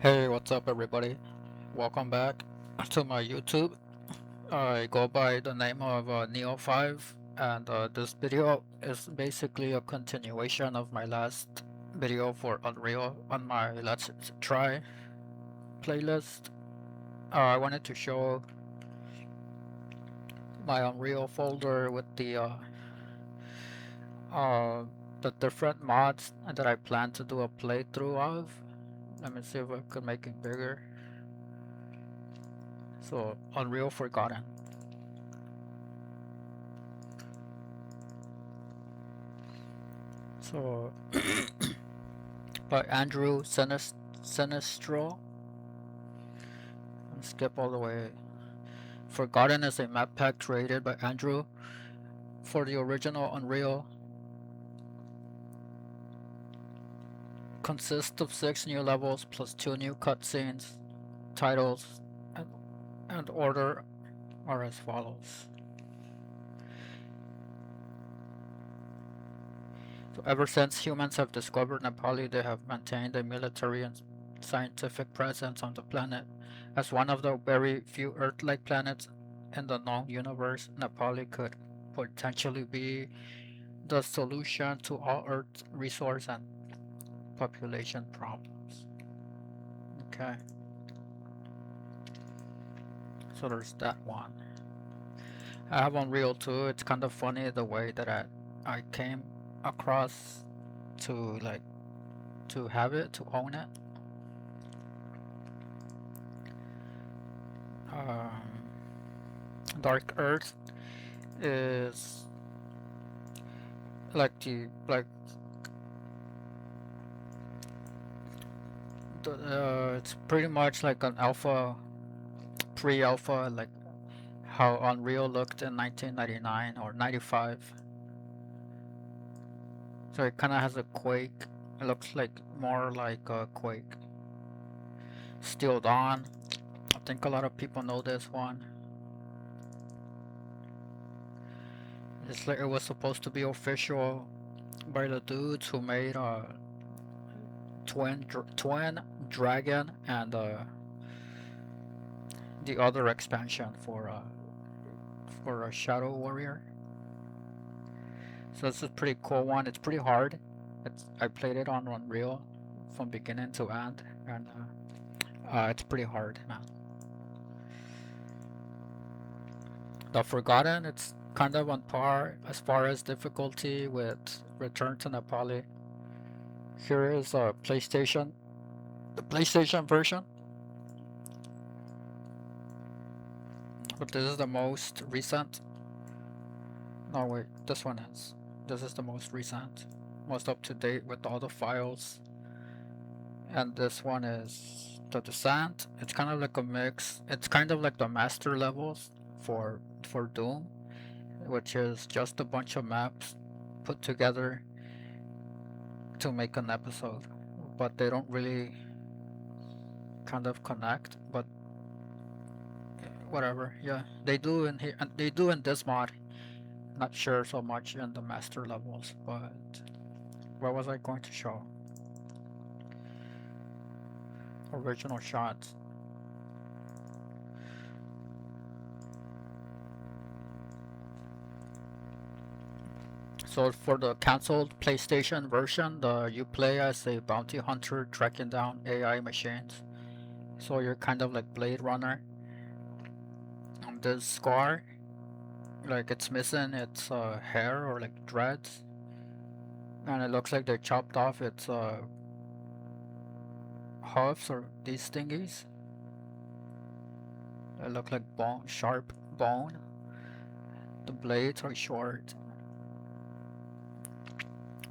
Hey, what's up, everybody? Welcome back to my YouTube. I go by the name of Neo5, and this video is basically a continuation of my last video for Unreal on my Let's Try playlist. I wanted to show my Unreal folder with uh, the different mods that I plan to do a playthrough of. Let me see if I could make it bigger. So, Unreal Forgotten. So, by Andrew Sinistro. Let's skip all the way. Forgotten is a map pack created by Andrew for the original Unreal. Consists of 6 new levels plus 2 new cutscenes. Titles and order are as follows. So ever since humans have discovered Nepali, they have maintained a military and scientific presence on the planet. As one of the very few Earth-like planets in the known universe, Nepali could potentially be the solution to all Earth's resource and population problems. Okay, so there's that one. I have Unreal 2. It's kind of funny the way that I came across to to have it, to own it. Um, Dark Earth is like it's pretty much like an alpha, pre-alpha, like how Unreal looked in 1999 or 95. So it kind of has a Quake. It looks like more like a Quake. Steel Dawn. I think a lot of people know this one. It's like it was supposed to be official by the dudes who made Twin Dragon and the other expansion for Shadow Warrior. So this is a pretty cool one. It's pretty hard. I played it on Unreal from beginning to end, and it's pretty hard, man. The Forgotten, it's kind of on par as far as difficulty with Return to Nepali. Here is the PlayStation version, but this is the most recent. No, wait, this one is. This is the most recent, most up to date with all the files. And this one is The Descent. It's kind of like a mix. It's kind of like the master levels for Doom, which is just a bunch of maps put together to make an episode, but they don't really kind of connect. But whatever, yeah, they do in here, and they do in this mod. Not sure so much in the master levels, but what was I going to show? Original shots. So for the cancelled PlayStation version, you play as a bounty hunter tracking down AI machines. So you're kind of like Blade Runner. And this scar, like it's missing its hair or like dreads, and it looks like they chopped off its hooves or these thingies. They look like bone, sharp bone. The blades are short.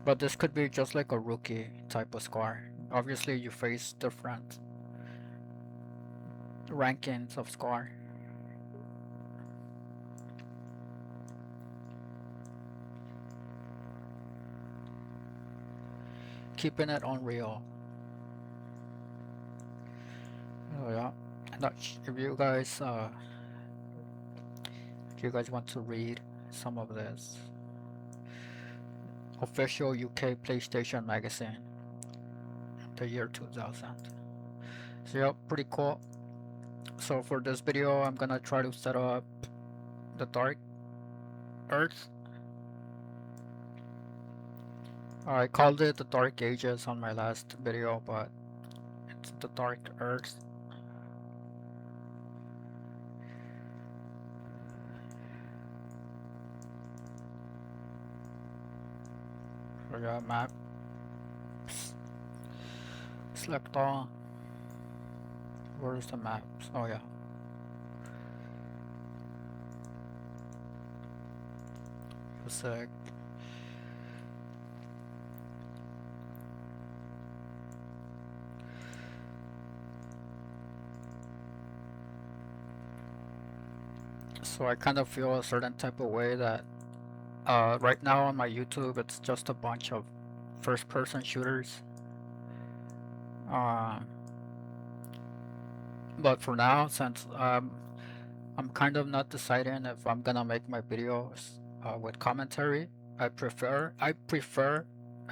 But this could be just like a rookie type of scar. Obviously, you face different rankings of scar. Keeping it unreal. Oh yeah. Not if you guys want to read some of this. Official UK PlayStation magazine, the year 2000. So yeah, pretty cool. So for this video, I'm gonna try to set up the Dark Earth. I called it the Dark Ages on my last video, but it's the Dark Earth. So yeah, map. Select all. Where's the maps? Oh yeah. A sec. So I kind of feel a certain type of way that right now on my YouTube it's just a bunch of first-person shooters. But for now, since I'm kind of not deciding if I'm gonna make my videos with commentary, I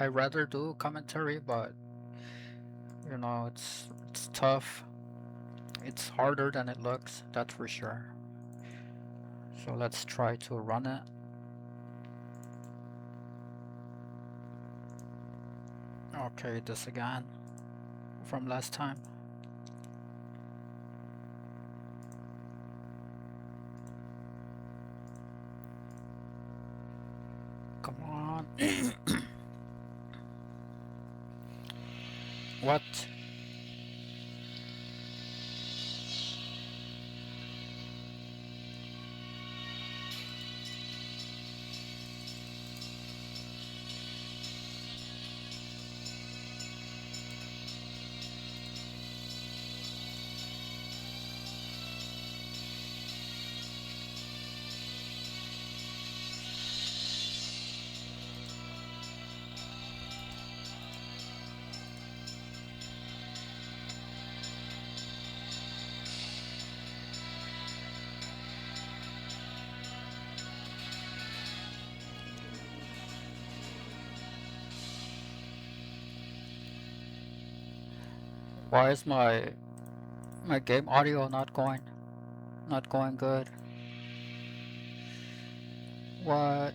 rather do commentary, but you know, it's tough. It's harder than it looks, that's for sure. So let's try to run it. Okay, this again from last time. Come on. What? Why is my game audio not going good? What?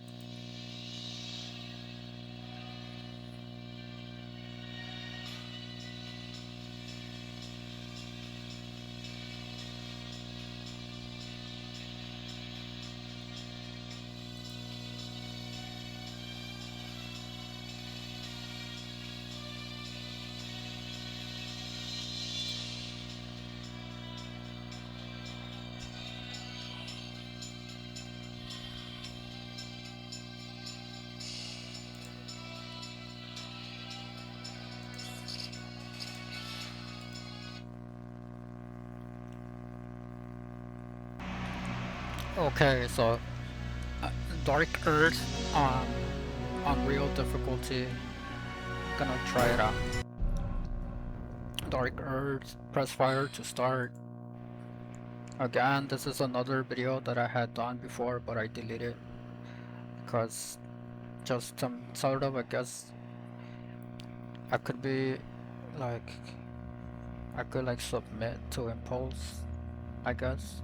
Okay, so Dark Earth on real difficulty. Gonna try it out. Dark Earth, press fire to start. Again, this is another video that I had done before, but I deleted because just sort of, I guess, I could be like, I could like submit to impulse, I guess,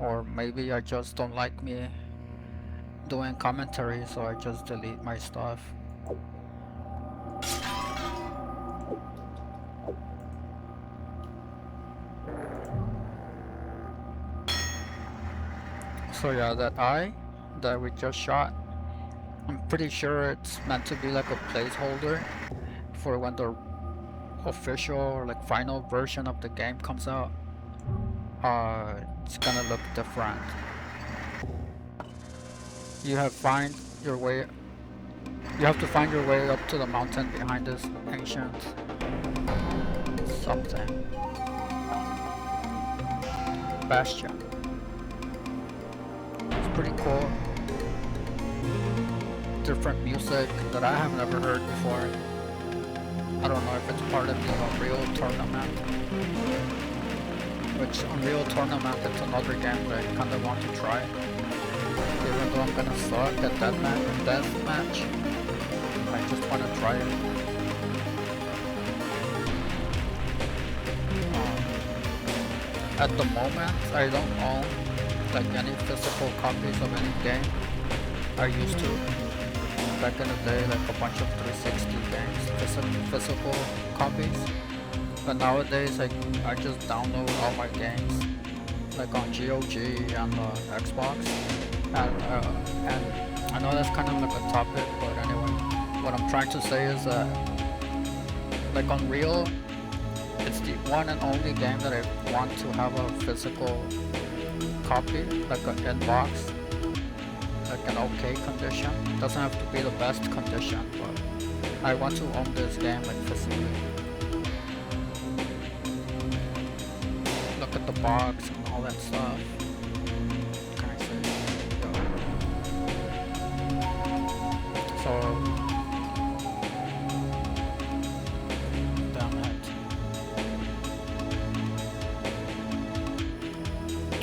or maybe I just don't like me doing commentary, so I just delete my stuff. So yeah, that eye that we just shot, I'm pretty sure it's meant to be like a placeholder for when the official or like final version of the game comes out. It's gonna look different. You have to find your way up to the mountain behind this ancient something. Bastion. It's pretty cool. Different music that I have never heard before. I don't know if it's part of the Unreal Tournament. Which Unreal Tournament, it's another game that I kinda want to try. Even though I'm gonna suck at that deathmatch, I just wanna try it. At the moment, I don't own like any physical copies of any game. I used to back in the day, like a bunch of 360 games, physical copies. But nowadays, I just download all my games, like on GOG and Xbox. And I know that's kind of like a topic, but anyway, what I'm trying to say is that like Unreal, it's the one and only game that I want to have a physical copy, like an inbox, like an okay condition. Doesn't have to be the best condition, but I want to own this game like physically. Look at the box and all that stuff. What can I say? So damn it.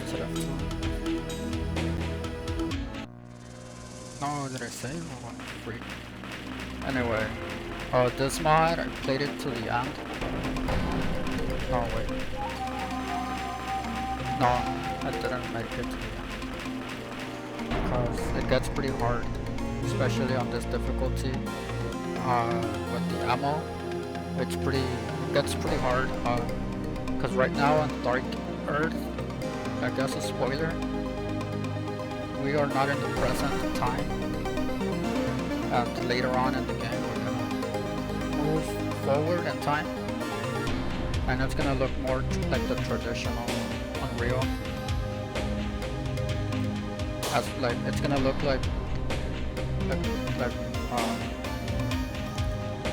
Should have to. No, did I save or what? Free. Anyway, this mod, I played it to the end. Oh wait. No, I didn't make it to the end. Because it gets pretty hard, especially on this difficulty. With the ammo, it gets pretty hard. Because right now on Dark Earth, I guess a spoiler, we are not in the present time. And later on in the game, we're gonna move forward in time. And it's gonna look more like the traditional Unreal. As like it's gonna look like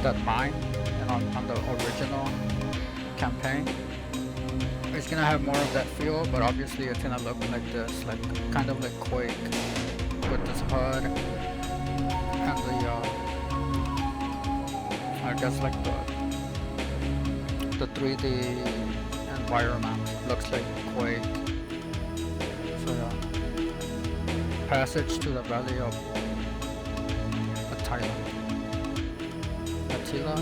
that mine and on the original campaign. It's gonna have more of that feel, but obviously it's gonna look like this, like kind of like Quake with this HUD and the I guess like the 3D environment looks like Quake. So yeah. Passage to the Valley of Attila. Attila?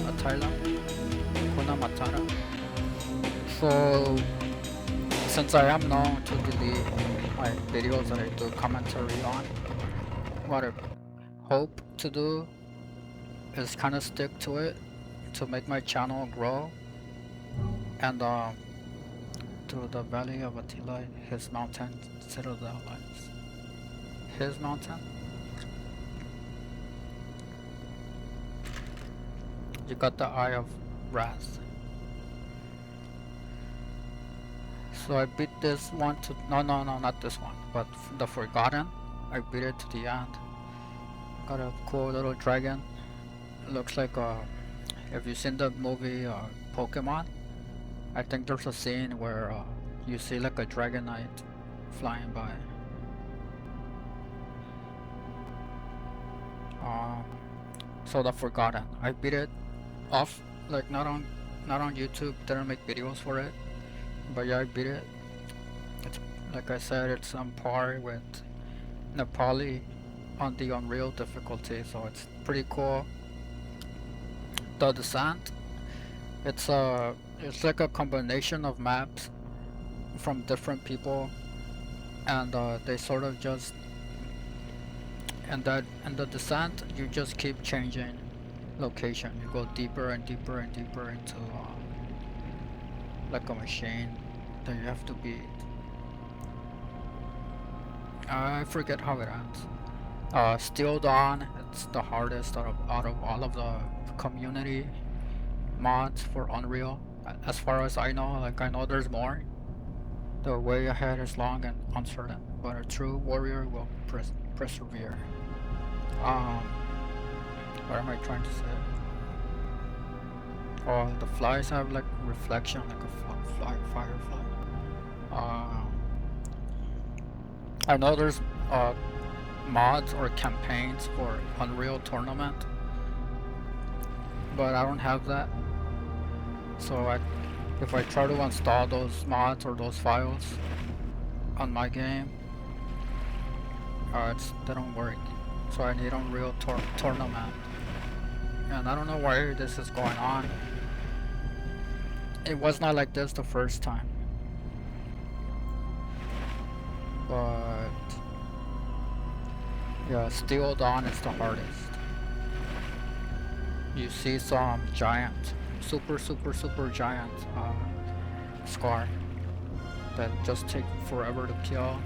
Hakuna Matata. So, since I am known to delete my videos that I do commentary on, what I hope to do is kind of stick to it to make my channel grow. And to the Valley of Attila, his mountain citadel lies. His mountain? You got the Eye of Wrath. So I beat this one to no, not this one, but the Forgotten. I beat it to the end. Got a cool little dragon. It looks like if you've seen the movie Pokemon, I think there's a scene where you see like a Dragonite flying by. So the Forgotten, I beat it off, like not on YouTube, didn't make videos for it, but yeah, I beat it. It's like I said, it's on par with Nepali on the Unreal difficulty, so it's pretty cool. The Descent, it's like a combination of maps from different people, and they sort of just in the Descent you just keep changing location. You go deeper and deeper and deeper into like a machine that you have to beat. I forget how it ends. Steel Dawn, it's the hardest out of all of the community mods for Unreal. As far as I know, like I know there's more. The way ahead is long and uncertain, but a true warrior will persevere. What am I trying to say? Oh, the flies have like reflection, like a firefly. I know there's mods or campaigns for Unreal Tournament, but I don't have that. So if I try to install those mods or those files on my game, they don't work. So I need Unreal Tournament, and I don't know why this is going on. It was not like this the first time. but yeah, Steel Dawn is the hardest. You see some giant, super giant Scar that just take forever to kill.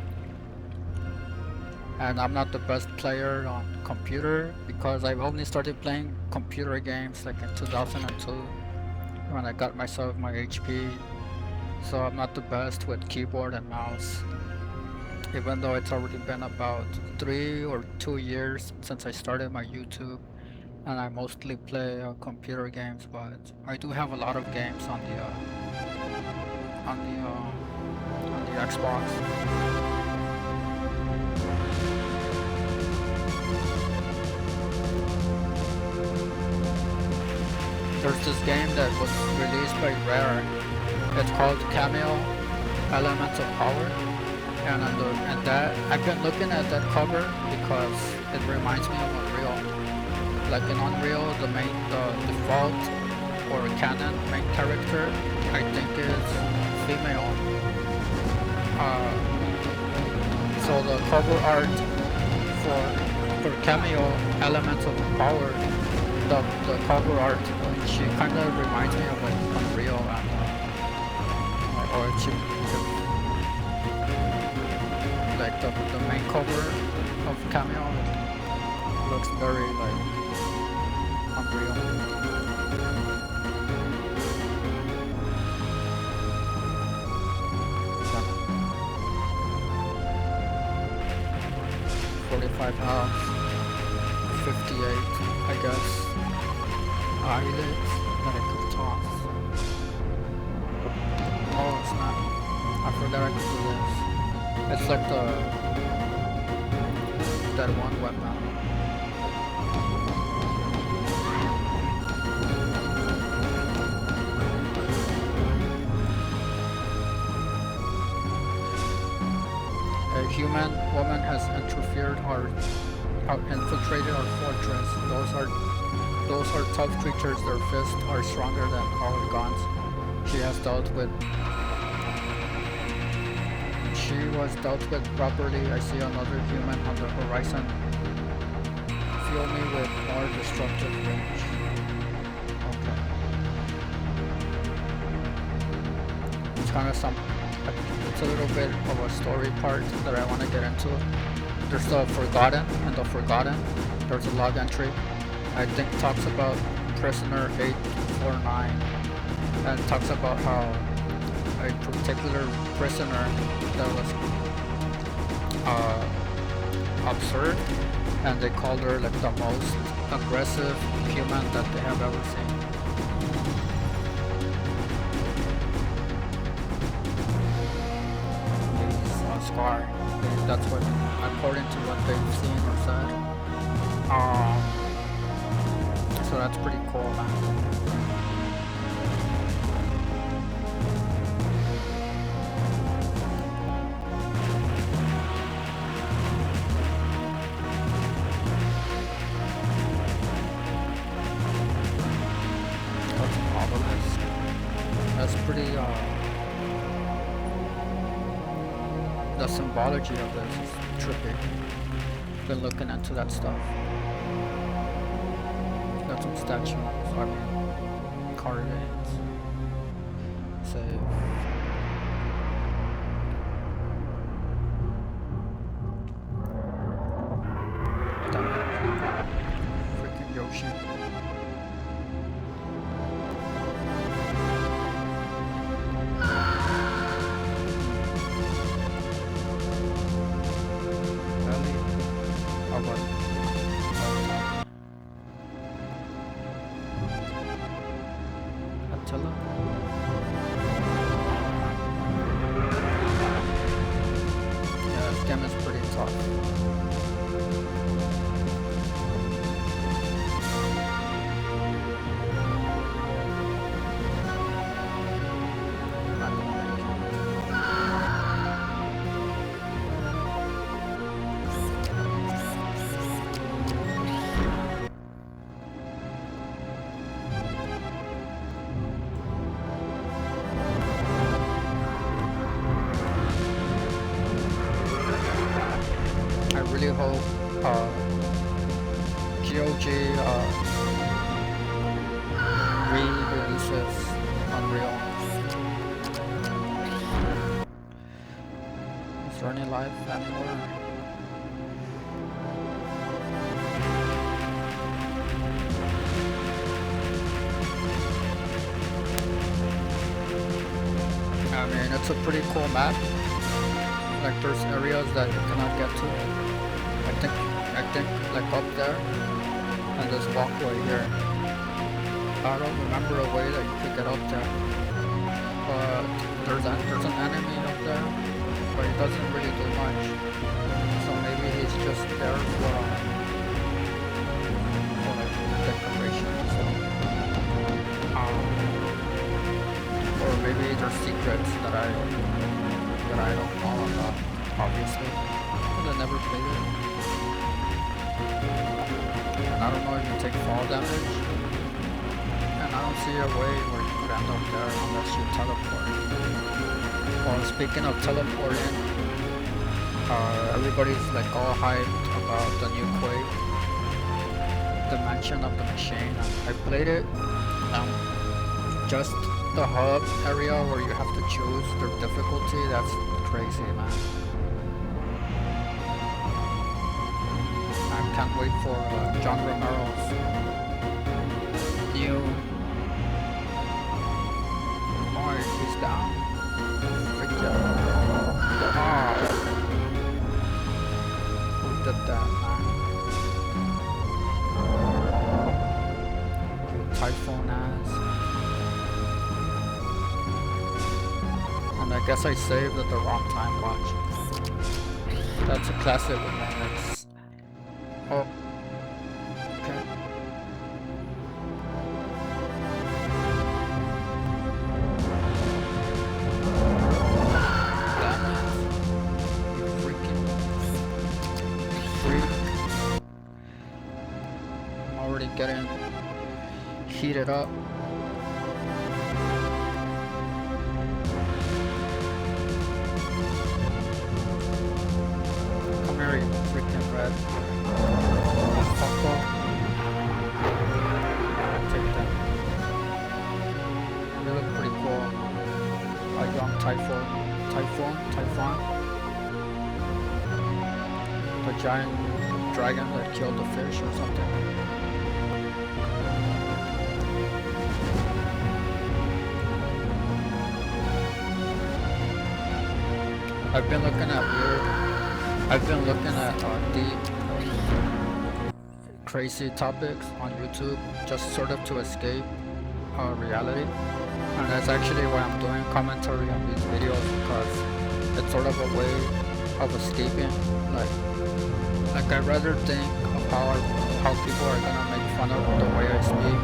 And I'm not the best player on computer because I've only started playing computer games like in 2002 when I got myself my HP. So I'm not the best with keyboard and mouse. Even though it's already been about 3 or 2 years since I started my YouTube, and I mostly play computer games, but I do have a lot of games on the Xbox. There's this game that was released by Rare. It's called Cameo Elements of Power, and that I've been looking at that cover because it reminds me of Unreal. Like in Unreal, the default or canon main character, I think is female. So the cover art for Cameo Elements of Power, the cover art, she kind of reminds me of like Unreal or she, like the main cover of Cameo looks very like Unreal. Yeah. 45 health, 58, I guess. Eyelids that I could toss. Oh snap! I forgot I could do this. It's like that one weapon. A human woman has infiltrated our fortress. Those are tough creatures. Their fists are stronger than our guns. She was dealt with properly. I see another human on the horizon. Fuel me with more destructive range. Okay. It's kind of it's a little bit of a story part that I want to get into. There's the Forgotten, and the Forgotten, there's a log entry. I think talks about prisoner 849, and talks about how a particular prisoner that was observed, and they called her like the most aggressive human that they have ever seen. Scar. That's what, according to what they've seen or said. So that's pretty cool, man. That's an obelisk. That's pretty, the symbology of this is trippy. Been looking into that stuff. Got some statues, I mean, carvings. Save. Damn it. Freaking Yoshi. Attila? Yeah, this game is pretty tough. hope GOG re-releases Unreal. Is there any life anywhere? I mean, it's a pretty cool map. Like, there's areas that you cannot get to. I think like up there, and this walkway here. I don't remember a way that you could get up there, but there's an enemy up there, but he doesn't really do much. So maybe he's just there for like decoration and stuff. Or maybe there's secrets that I don't know about, obviously, because I never played it. And I don't know if you take fall damage. And I don't see a way where you could end up there unless you teleport. Well, speaking of teleporting, everybody's like all hyped about the new Quake Dimension of the Machine. I played it, just the hub area where you have to choose the difficulty, that's crazy, man. I can't wait for John Romero's new... Oh, he's down. Freak out. Oh. Who did that, man? Typhoon ass. And I guess I saved at the wrong time, watch. That's a classic with moments. Oh. Okay. Damn it. You freaking freak. I'm already getting heated up. Very freaking red. Fuck off. Take that. They look pretty cool. A young Typhon. The giant dragon that killed the fish or something. I've been looking at deep, crazy topics on YouTube, just sort of to escape reality. And that's actually why I'm doing commentary on these videos, because it's sort of a way of escaping. Like I'd rather think of how people are gonna make fun of the way I speak.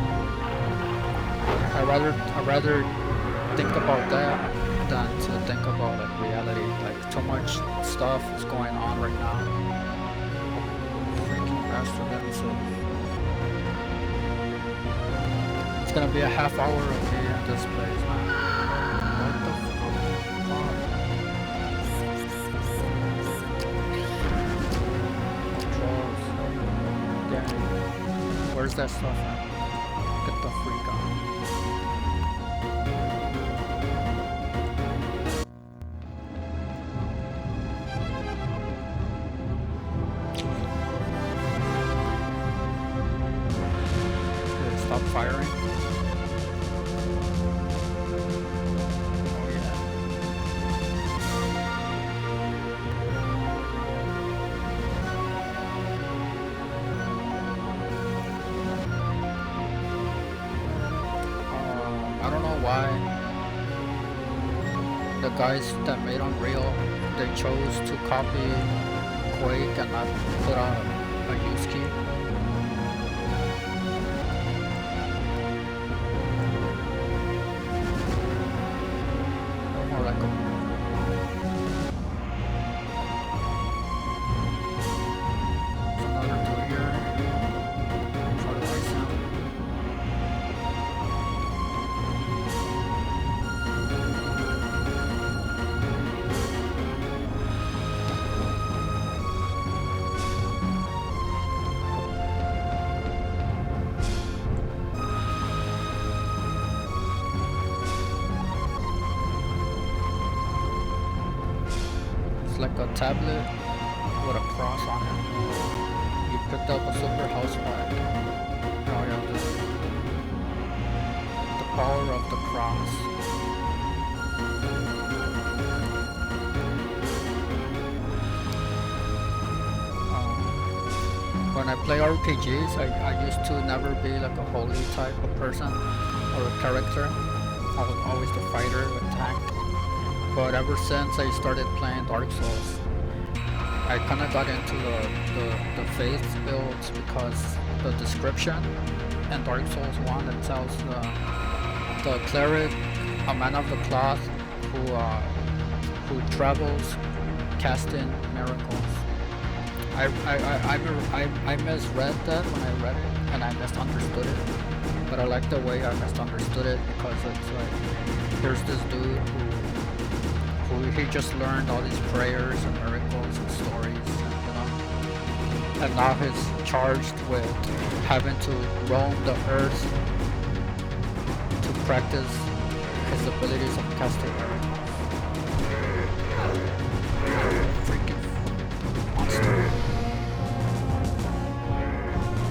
I'd rather think about that than to think about like reality. Like, too much stuff is going on right now. Freaking pestilence. It's gonna be a half hour of me in this place, man. What the fuck? Trolls. Dang. Where's that stuff at? Get the freak on. Stop firing. Oh yeah. I don't know why the guys that made Unreal, they chose to copy Quake and not put on a use key. It's like a tablet with a cross on it. You picked up a super house pack. Oh yeah, the power of the cross. When I play RPGs, I used to never be like a holy type of person or a character. I was always the fighter with tank. But ever since I started playing Dark Souls, I kind of got into the faith builds because the description in Dark Souls 1, it tells the cleric, a man of the cloth, who travels casting miracles. I misread that when I read it, and I misunderstood it. But I like the way I misunderstood it because it's like, here's this dude who he just learned all these prayers and miracles and stories, you know, and now he's charged with having to roam the earth to practice his abilities of casting miracles. Freaking monster.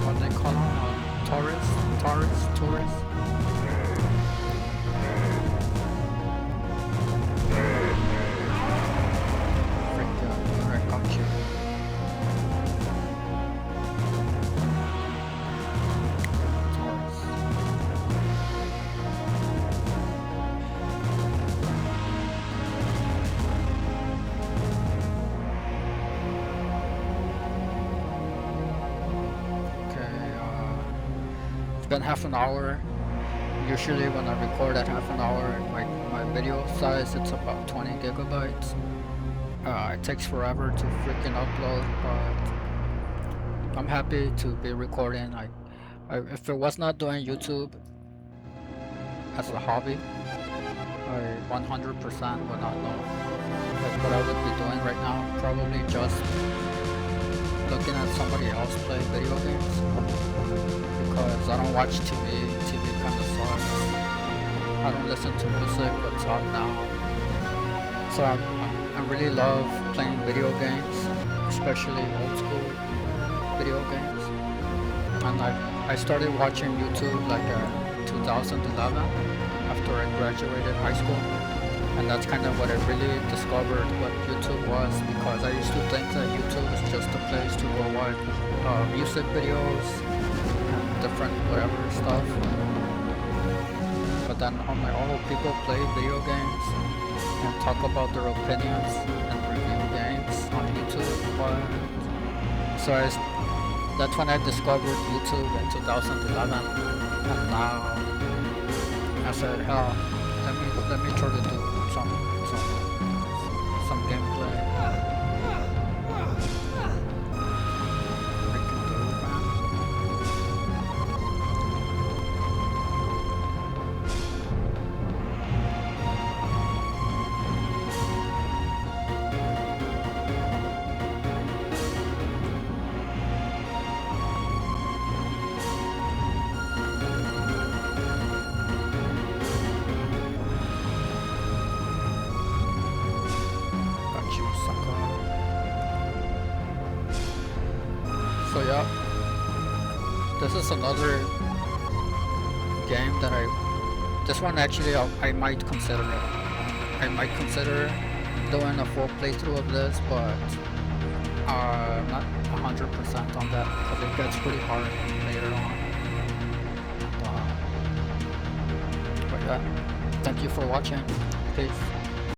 What they call him? Tourist? It's been half an hour. Usually when I record at half an hour, my video size, it's about 20 gigabytes. It takes forever to freaking upload, but I'm happy to be recording. If it was not doing YouTube as a hobby, I 100% would not know like what I would be doing right now. Probably just looking at somebody else play video games. Because I don't watch TV. TV kind of sucks. I don't listen to music that's out now. So I really love playing video games, especially old school video games. And I started watching YouTube like 2011 after I graduated high school. And that's kind of what I really discovered what YouTube was, because I used to think that YouTube is just a place to go watch music videos, different whatever stuff, but then on my own, people play video games and talk about their opinions and review games on YouTube. So that's when I discovered YouTube in 2011, and now I said, hell, let me try to do some gameplay. So yeah, this is another game that this one actually I might consider it. I might consider doing a full playthrough of this, but not 100% on that because it gets pretty hard later on. But yeah, thank you for watching. Peace.